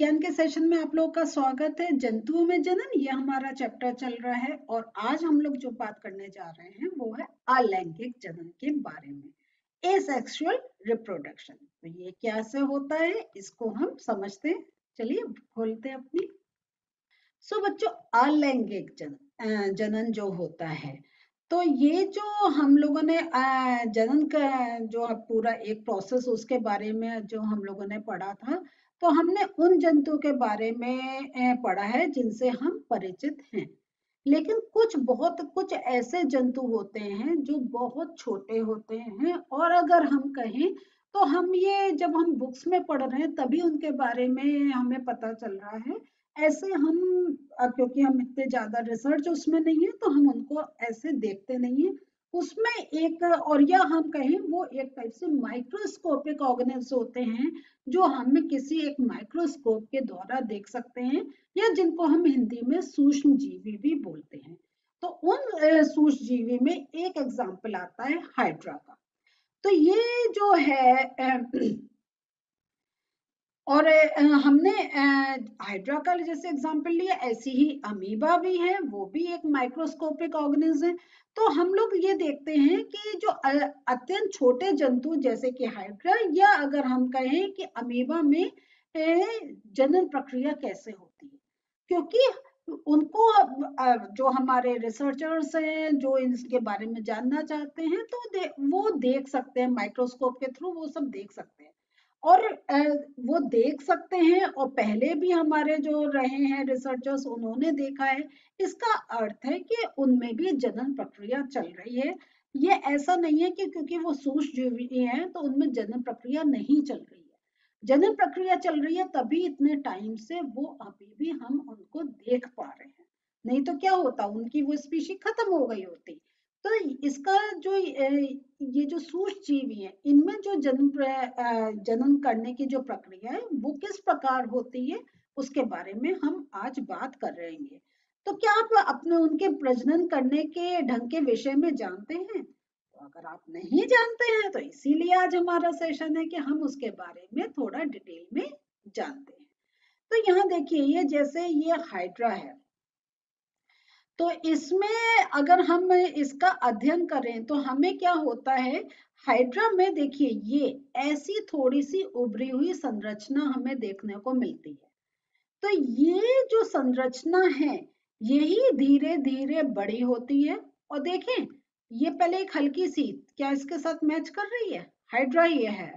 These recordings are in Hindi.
विज्ञान के सेशन में आप लोगों का स्वागत है। जंतुओं में जनन ये हमारा चैप्टर चल रहा है और आज हम लोग जो बात करने जा रहे हैं वो है अलैंगिक जनन के बारे में, एसेक्सुअल रिप्रोडक्शन। तो ये कैसे होता है इसको हम समझते हैं। चलिए खोलते हैं अपनी। बच्चों, अलैंगिक जनन जो होता है, तो ये जो हम लोगों ने जनन का जो पूरा एक प्रोसेस उसके बारे में जो हम लोगों ने पढ़ा था, तो हमने उन जंतु के बारे में पढ़ा है जिनसे हम परिचित हैं। लेकिन कुछ ऐसे जंतु होते हैं जो बहुत छोटे होते हैं, और अगर हम कहें तो हम ये जब हम बुक्स में पढ़ रहे हैं तभी उनके बारे में हमें पता चल रहा है। ऐसे हम क्योंकि हम इतने ज्यादा रिसर्च उसमें नहीं है तो हम उनको ऐसे देखते नहीं है। उसमें एक और या हम कहें वो एक टाइप से माइक्रोस्कोपिक ऑर्गेनिल्स होते हैं जो हमें किसी एक माइक्रोस्कोप के द्वारा देख सकते हैं, या जिनको हम हिंदी में सूक्ष्म जीवी भी बोलते हैं। तो उन सूक्ष्म जीवी में एक एग्जाम्पल आता है हाइड्रा का। तो ये जो है और हमने हाइड्रा का जैसे एग्जांपल लिया, ऐसी ही अमीबा भी है, वो भी एक माइक्रोस्कोपिक ऑर्गेनिज्म है। तो हम लोग ये देखते हैं कि जो अत्यंत छोटे जंतु जैसे कि हाइड्रा, या अगर हम कहें कि अमीबा में जनन प्रक्रिया कैसे होती है, क्योंकि उनको जो हमारे रिसर्चर्स हैं जो इसके बारे में जानना चाहते हैं तो वो देख सकते हैं माइक्रोस्कोप के थ्रू, वो सब देख सकते हैं। और वो देख सकते हैं, और पहले भी हमारे जो रहे हैं रिसर्चर्स उन्होंने देखा है। इसका अर्थ है कि उनमें भी जनन प्रक्रिया चल रही है। ये ऐसा नहीं है कि क्योंकि वो सूक्ष्म जीवी हैं तो उनमें जनन प्रक्रिया नहीं चल रही है। जनन प्रक्रिया चल रही है, तभी इतने टाइम से वो अभी भी हम उनको देख पा रहे हैं। नहीं तो क्या होता, उनकी वो स्पीशी खत्म हो गई होती। तो इसका जो ये जो सूक्ष्म जीवी है, इनमें जो जनन करने की जो प्रक्रिया है वो किस प्रकार होती है उसके बारे में हम आज बात कर रहे हैं। तो क्या आप अपने उनके प्रजनन करने के ढंग के विषय में जानते हैं? तो अगर आप नहीं जानते हैं तो इसीलिए आज हमारा सेशन है कि हम उसके बारे में थोड़ा डिटेल में जानते हैं। तो यहाँ देखिए, ये जैसे ये हाइड्रा है, तो इसमें अगर हम इसका अध्ययन करें तो हमें क्या होता है, हाइड्रा में देखिए ये ऐसी थोड़ी सी उभरी हुई संरचना हमें देखने को मिलती है। तो ये जो संरचना है यही धीरे धीरे बड़ी होती है। और देखें, ये पहले एक हल्की सी, क्या इसके साथ मैच कर रही है? हाइड्रा ये है,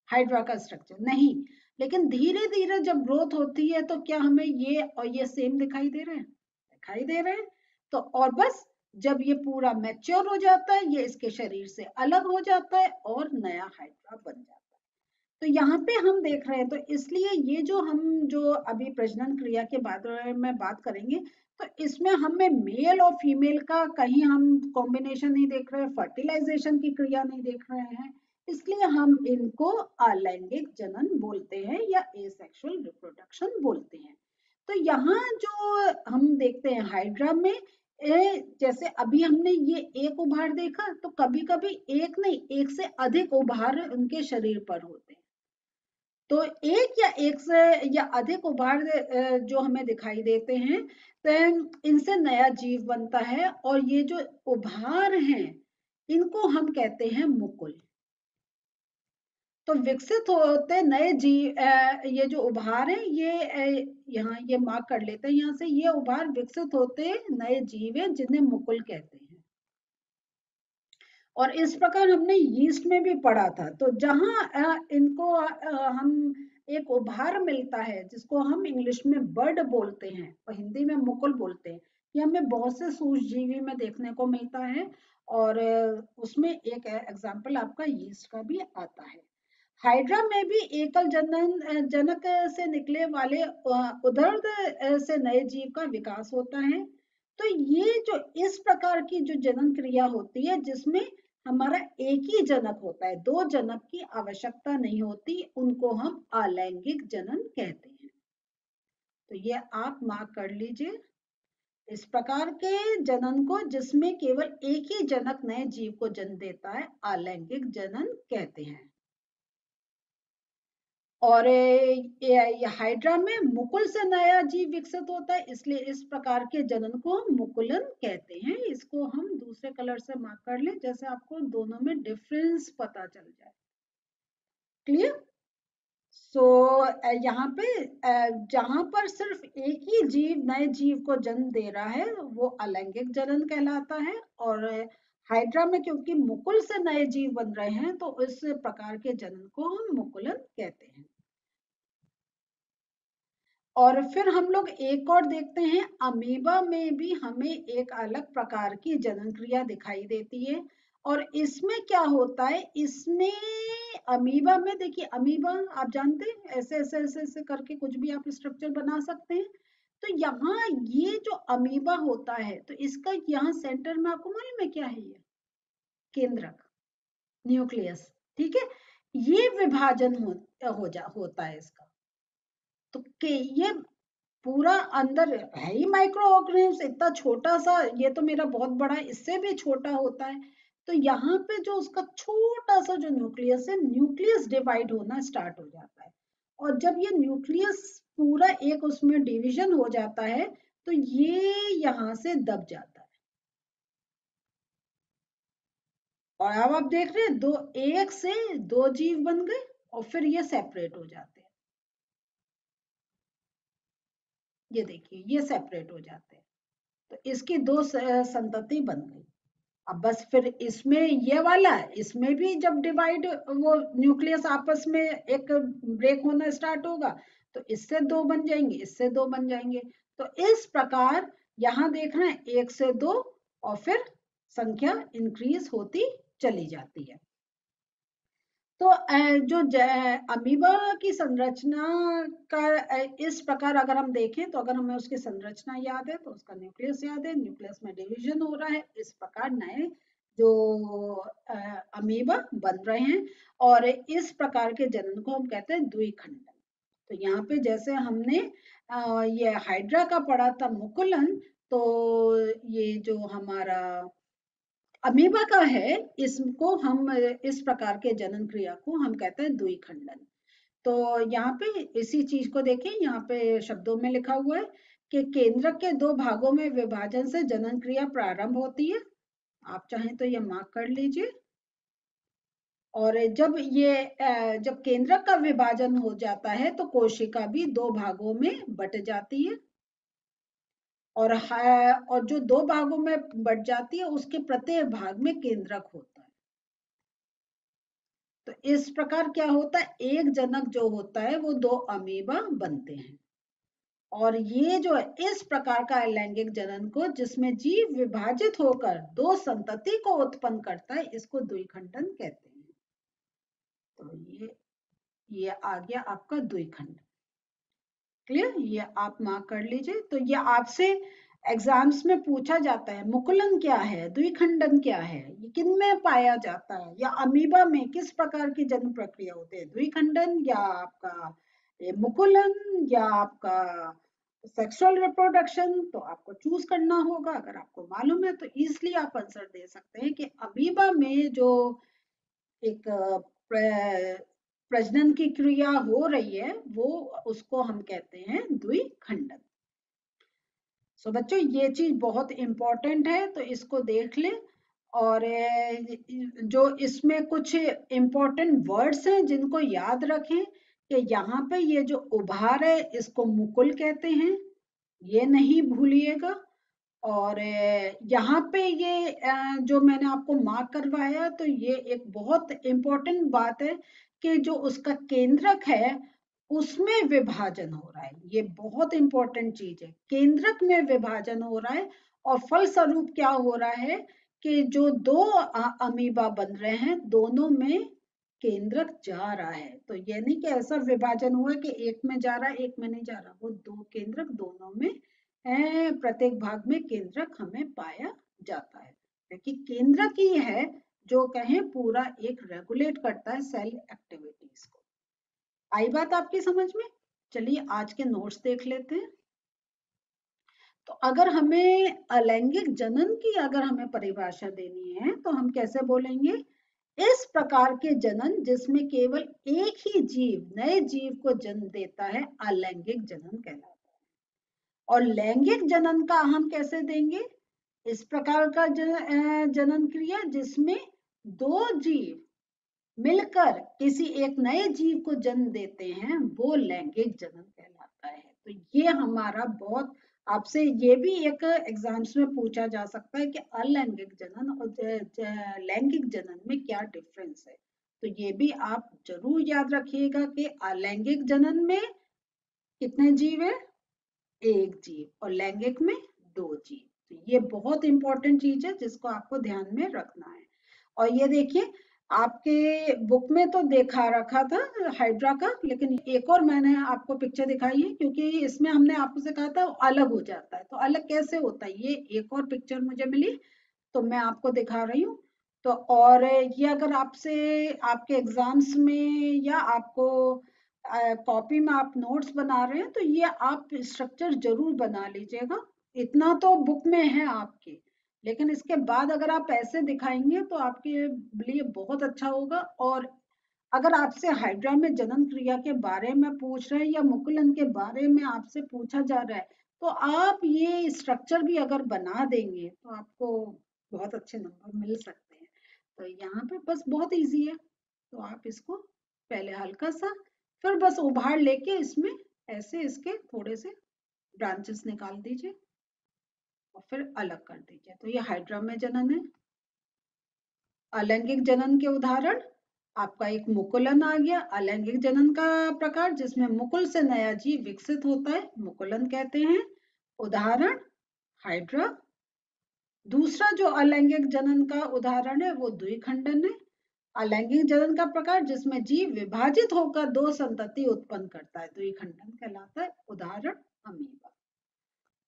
हाइड्रा का स्ट्रक्चर नहीं। लेकिन धीरे धीरे जब ग्रोथ होती है तो क्या हमें ये और ये सेम दिखाई दे रहे हैं? दिखाई दे रहे हैं। तो और बस जब ये पूरा मैच्योर हो जाता है, ये इसके शरीर से अलग हो जाता है और नया हाइड्रा बन जाता है। तो यहाँ पे हम देख रहे हैं, तो इसलिए ये जो हम जो अभी प्रजनन क्रिया के बारे में बात करेंगे, तो इसमें हमें मेल और फीमेल का कहीं हम कॉम्बिनेशन नहीं देख रहे हैं, फर्टिलाइजेशन की क्रिया नहीं देख रहे हैं। इसलिए हम इनको अलैंगिक जनन बोलते हैं या एसेक्सुअल रिप्रोडक्शन बोलते हैं। तो यहाँ जो हम देखते हैं हाइड्रा में, जैसे अभी हमने ये एक उभार देखा, तो कभी कभी एक नहीं, एक से अधिक उभार उनके शरीर पर होते हैं। तो एक या एक से या अधिक उभार जो हमें दिखाई देते हैं, तो इनसे नया जीव बनता है। और ये जो उभार हैं इनको हम कहते हैं मुकुल। तो विकसित होते नए जीव, ये जो उभार है ये यहाँ ये मार्क कर लेते हैं यहाँ से, ये उभार विकसित होते नए जीव है जिन्हें मुकुल कहते हैं। और इस प्रकार हमने यीस्ट में भी पढ़ा था। तो जहां इनको हम एक उभार मिलता है जिसको हम इंग्लिश में बर्ड बोलते हैं और हिंदी में मुकुल बोलते हैं, ये हमें बहुत से सूक्ष्मजीवी में देखने को मिलता है। और उसमें एक एग्जाम्पल आपका यीस्ट का भी आता है। हाइड्रा में भी एकल जनक से निकले वाले उदर्द से नए जीव का विकास होता है। तो ये जो इस प्रकार की जो जनन क्रिया होती है जिसमें हमारा एक ही जनक होता है, दो जनक की आवश्यकता नहीं होती, उनको हम अलैंगिक जनन कहते हैं। तो ये आप मार्क कर लीजिए, इस प्रकार के जनन को जिसमें केवल एक ही जनक नए जीव को जन्म देता है अलैंगिक जनन कहते हैं। और ये हाइड्रा में मुकुल से नया जीव विकसित होता है, इसलिए इस प्रकार के जनन को हम मुकुलन कहते हैं। इसको हम दूसरे कलर से मार्क कर लें, जैसे आपको दोनों में डिफरेंस पता चल जाए। क्लियर? सो यहाँ पे जहां पर सिर्फ एक ही जीव नए जीव को जन्म दे रहा है वो अलैंगिक जनन कहलाता है, और हाइड्रा में क्योंकि मुकुल से नए जीव बन रहे हैं तो इस प्रकार के जनन को हम मुकुलन कहते हैं। और फिर हम लोग एक और देखते हैं, अमीबा में भी हमें एक अलग प्रकार की जनन क्रिया दिखाई देती है। और इसमें क्या होता है, इसमें अमीबा में देखिए, अमीबा आप जानते हैं ऐसे ऐसे ऐसे ऐसे करके कुछ भी आप स्ट्रक्चर बना सकते हैं। तो यहाँ ये जो अमीबा होता है तो इसका यहाँ सेंटर में आपको मालूम है क्या है, ये केंद्रक, न्यूक्लियस। ठीक है, ये विभाजन होता है इसका। तो ये पूरा अंदर है ही माइक्रो ऑर्गेनिज्म, इतना छोटा सा, ये तो मेरा बहुत बड़ा है, इससे भी छोटा होता है। तो यहाँ पे जो उसका छोटा सा जो न्यूक्लियस है, न्यूक्लियस डिवाइड होना स्टार्ट हो जाता है। और जब ये न्यूक्लियस पूरा एक उसमें डिवीजन हो जाता है तो ये यहाँ से दब जाता है। और अब आप देख रहे हैं दो, एक से दो जीव बन गए और फिर ये सेपरेट हो जाते हैं। ये देखिए ये सेपरेट हो जाते हैं, तो इसकी दो संतति बन गई। अब बस फिर इसमें ये वाला, इसमें भी जब डिवाइड वो न्यूक्लियस आपस में एक ब्रेक होना स्टार्ट होगा तो इससे दो बन जाएंगे, इससे दो बन जाएंगे। तो इस प्रकार यहाँ देख रहे हैं एक से दो और फिर संख्या इंक्रीज होती चली जाती है। तो जो अमीबा की संरचना का इस प्रकार अगर हम देखें, तो अगर हमें उसकी संरचना याद है तो उसका न्यूक्लियस याद है, न्यूक्लियस में डिवीजन हो रहा है, इस प्रकार नए जो अमीबा बन रहे हैं। और इस प्रकार के जनन को हम कहते हैं द्विखंडन। तो यहाँ पे जैसे हमने ये हाइड्रा का पढ़ा था मुकुलन, तो ये जो हमारा अमीबा का है, इसको हम इस प्रकार के जनन क्रिया को हम कहते हैं द्विखंडन। तो यहाँ पे इसी चीज को देखें, यहाँ पे शब्दों में लिखा हुआ है कि केंद्रक के दो भागों में विभाजन से जनन क्रिया प्रारंभ होती है। आप चाहें तो ये मार्क कर लीजिए। और जब केंद्रक का विभाजन हो जाता है तो कोशिका भी दो भागों में बट जाती है। और जो दो भागों में बट जाती है उसके प्रत्येक भाग में केंद्रक होता है। तो इस प्रकार क्या होता है, एक जनक जो होता है वो दो अमीबा बनते हैं। और ये जो है इस प्रकार का अलैंगिक जनन को, जिसमें जीव विभाजित होकर दो संतति को उत्पन्न करता है, इसको द्विखंडन कहते हैं। तो ये आ गया आपका द्विखंड। क्लियर? ये आप मार्क कर लीजिए। तो ये आपसे एग्जाम्स में पूछा जाता है, मुकुलन क्या है, द्विखंडन क्या है, ये किन में पाया जाता है, या अमीबा में किस प्रकार की जन्म प्रक्रिया होती है, द्विखंडन या आपका मुकुलन या आपका सेक्सुअल रिप्रोडक्शन। तो आपको चूज करना होगा। अगर आपको मालूम है तो इजली आप आंसर दे सकते हैं कि अमीबा में जो एक प्रजनन की क्रिया हो रही है वो, उसको हम कहते हैं द्विखंडन। सो बच्चों ये चीज बहुत इंपॉर्टेंट है, तो इसको देख लें। और जो इसमें कुछ इंपॉर्टेंट वर्ड्स हैं जिनको याद रखें कि यहाँ पे ये जो उभार है इसको मुकुल कहते हैं, ये नहीं भूलिएगा। और यहाँ पे ये जो मैंने आपको मार्क करवाया, तो ये एक बहुत इंपॉर्टेंट बात है कि जो उसका केंद्रक है उसमें विभाजन हो रहा है। ये बहुत इंपॉर्टेंट चीज है, केंद्रक में विभाजन हो रहा है। और फलस्वरूप क्या हो रहा है कि जो दो अमीबा बन रहे हैं दोनों में केंद्रक जा रहा है। तो ये नहीं कि ऐसा विभाजन हुआ कि एक में जा रहा है एक में नहीं जा रहा, वो दो केंद्रक दोनों में, प्रत्येक भाग में केंद्रक हमें पाया जाता है, क्योंकि केंद्रक ही है जो कहें पूरा एक रेगुलेट करता है सेल एक्टिविटीज को। आई बात आपकी समझ में? चलिए आज के नोट्स देख लेते हैं। तो अगर हमें अलैंगिक जनन की अगर हमें परिभाषा देनी है तो हम कैसे बोलेंगे, इस प्रकार के जनन जिसमें केवल एक ही जीव नए जीव को जन्म देता है अलैंगिक जनन कहलाता है। और लैंगिक जनन का हम कैसे देंगे? इस प्रकार का जनन क्रिया जिसमें दो जीव मिलकर किसी एक नए जीव को जन्म देते हैं वो लैंगिक जनन कहलाता है। तो ये हमारा बहुत, आपसे ये भी एक एग्जाम्स में पूछा जा सकता है कि अलैंगिक जनन और लैंगिक जनन में क्या डिफरेंस है। तो ये भी आप जरूर याद रखिएगा कि अलैंगिक जनन में कितने जीव है? एक जीव, और लैंगिक में दो जीव। तो ये बहुत इंपॉर्टेंट चीज है जिसको आपको ध्यान में रखना है। और ये देखिए आपके बुक में तो देखा रखा था हाइड्रा का, लेकिन एक और मैंने आपको पिक्चर दिखाई है क्योंकि इसमें हमने आपको से कहा था अलग हो जाता है। तो अलग कैसे होता है, ये एक और पिक्चर मुझे मिली तो मैं आपको दिखा रही हूँ। तो और ये अगर आपसे आपके एग्जाम्स में या आपको कॉपी में आप नोट्स बना रहे हैं तो ये आप स्ट्रक्चर जरूर बना लीजिएगा। इतना तो बुक में है आपके, लेकिन इसके बाद अगर आप ऐसे दिखाएंगे तो आपके लिए बहुत अच्छा होगा। और अगर आपसे हाइड्रा में जनन क्रिया के बारे में पूछ रहे हैं या मुकुलन के बारे में आपसे पूछा जा रहा है तो आप ये स्ट्रक्चर भी अगर बना देंगे तो आपको बहुत अच्छे नंबर मिल सकते हैं। तो यहाँ पे बस बहुत इजी है। तो आप इसको पहले हल्का सा, फिर बस उभार लेके इसमें ऐसे इसके थोड़े से ब्रांचेस निकाल दीजिए और फिर अलग कर दीजिए। तो ये हाइड्रा में जनन है। अलैंगिक जनन के उदाहरण आपका एक मुकुलन आ गया, अलैंगिक जनन का प्रकार जिसमें मुकुल से नया जीव विकसित होता है, मुकुलन कहते हैं। उदाहरण हाइड्रा। दूसरा जो अलैंगिक जनन का उदाहरण है वो द्विखंडन है। अलैंगिक जनन का प्रकार जिसमें जीव विभाजित होकर दो संतति उत्पन्न करता है, द्विखंडन कहलाता है। उदाहरण अमीबा।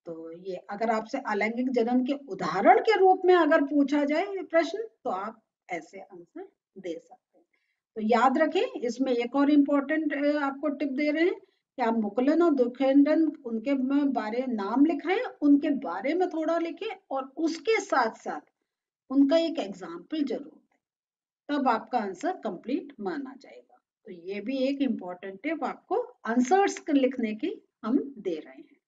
तो ये अगर आपसे अलैंगिक जनन के उदाहरण के रूप में अगर पूछा जाए प्रश्न तो आप ऐसे आंसर दे सकते हैं। तो याद रखें, इसमें एक और इम्पोर्टेंट आपको टिप दे रहे हैं कि आप मुकुलन और द्विखंडन उनके बारे नाम लिख रहे हैं, उनके बारे में थोड़ा लिखें और उसके साथ साथ उनका एक एग्जाम्पल जरूर दें, तब आपका आंसर कंप्लीट माना जाएगा। तो ये भी एक इम्पोर्टेंट टिप आपको आंसर्स लिखने की हम दे रहे हैं।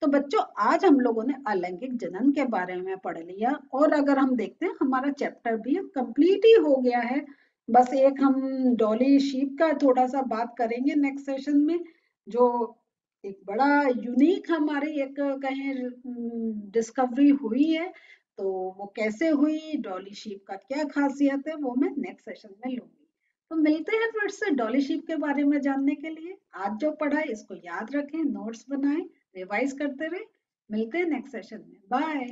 तो बच्चों आज हम लोगों ने अलैंगिक जनन के बारे में पढ़ लिया और अगर हम देखते हैं हमारा चैप्टर भी कंप्लीट ही हो गया है। बस एक हम डॉली शीप का थोड़ा सा बात करेंगे नेक्स्ट सेशन में, जो एक बड़ा यूनिक हमारी एक कहें डिस्कवरी हुई है। तो वो कैसे हुई, डॉली शीप का क्या खासियत है, वो मैं नेक्स्ट सेशन में लूंगी। तो मिलते हैं फिर से डॉली शीप के बारे में जानने के लिए। आज जो पढ़ा है इसको याद रखें, नोट्स बनाएं, रिवाइज करते रहे। मिलते हैं नेक्स्ट सेशन में। बाय।